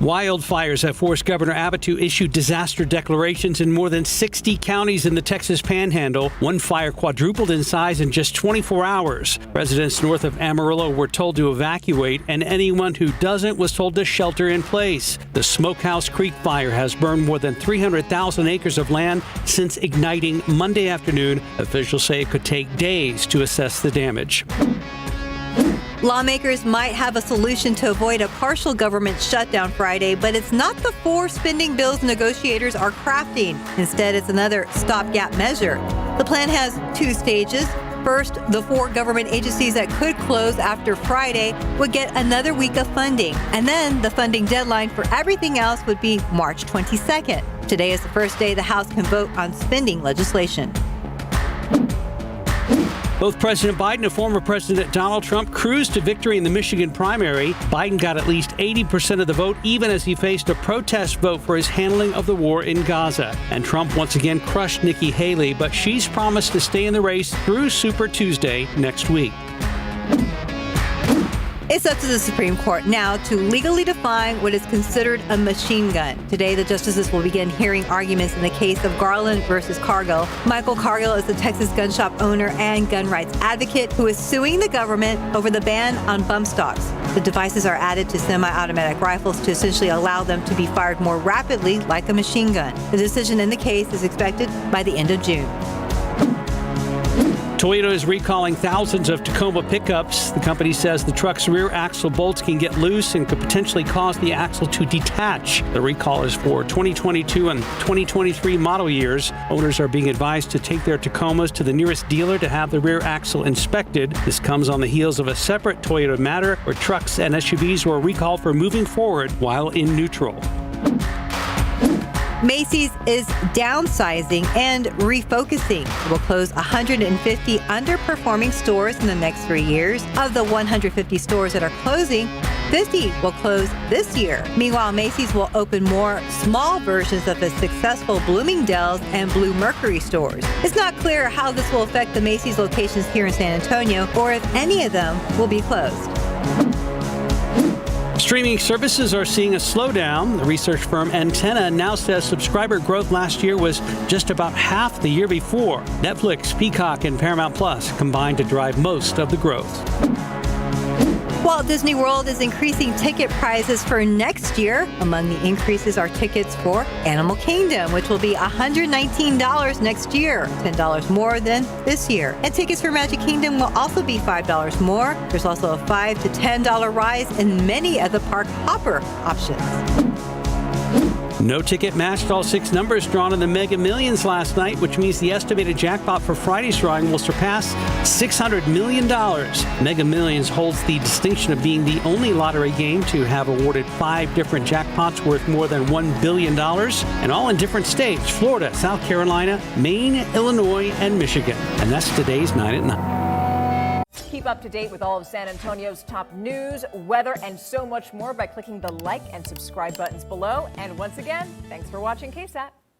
Wildfires have forced Governor Abbott to issue disaster declarations in more than 60 counties in the Texas panhandle. One fire quadrupled in size in just 24 hours. Residents north of Amarillo were told to evacuate, and anyone who doesn't was told to shelter in place. The Smokehouse Creek fire has burned more than 300,000 acres of land since igniting Monday afternoon. Officials say it could take days to assess the damage. Lawmakers might have a solution to avoid a partial government shutdown Friday, but it's not the 4 spending bills negotiators are crafting. Instead, it's another stopgap measure. The plan has 2 stages. First, the 4 government agencies that could close after Friday would get another week of funding. And then the funding deadline for everything else would be March 22nd. Today is the first day the House can vote on spending legislation. Both President Biden and former President Donald Trump cruised to victory in the Michigan primary. Biden got at least 80% of the vote, even as he faced a protest vote for his handling of the war in Gaza. And Trump once again crushed Nikki Haley, but she's promised to stay in the race through Super Tuesday next week. It's up to the Supreme Court now to legally define what is considered a machine gun. Today, the justices will begin hearing arguments in the case of Garland versus Cargill. Michael Cargill is a Texas gun shop owner and gun rights advocate who is suing the government over the ban on bump stocks. The devices are added to semi-automatic rifles to essentially allow them to be fired more rapidly like a machine gun. The decision in the case is expected by the end of June. Toyota is recalling thousands of Tacoma pickups. The company says the truck's rear axle bolts can get loose and could potentially cause the axle to detach. The recall is for 2022 and 2023 model years. Owners are being advised to take their Tacomas to the nearest dealer to have the rear axle inspected. This comes on the heels of a separate Toyota matter where trucks and SUVs were recalled for moving forward while in neutral. Macy's is downsizing and refocusing. It will close 150 underperforming stores in the next 3 years. Of the 150 stores that are closing, 50 will close this year. Meanwhile, Macy's will open more small versions of the successful Bloomingdale's and Blue Mercury stores. It's not clear how this will affect the Macy's locations here in San Antonio or if any of them will be closed. Streaming services are seeing a slowdown. The research firm Antenna now says subscriber growth last year was just about half the year before. Netflix, Peacock, and Paramount Plus combined to drive most of the growth. Walt Disney World is increasing ticket prices for next year. Among the increases are tickets for Animal Kingdom, which will be $119 next year, $10 more than this year. And tickets for Magic Kingdom will also be $5 more. There's also a $5 to $10 rise in many of the park hopper options. No ticket matched all 6 numbers drawn in the Mega Millions last night, which means the estimated jackpot for Friday's drawing will surpass $600 million. Mega Millions holds the distinction of being the only lottery game to have awarded 5 different jackpots worth more than $1 billion, and all in different states: Florida, South Carolina, Maine, Illinois, and Michigan. And that's today's 9 at 9. Keep up to date with all of San Antonio's top news, weather, and so much more by clicking the like and subscribe buttons below. And once again, thanks for watching KSAT.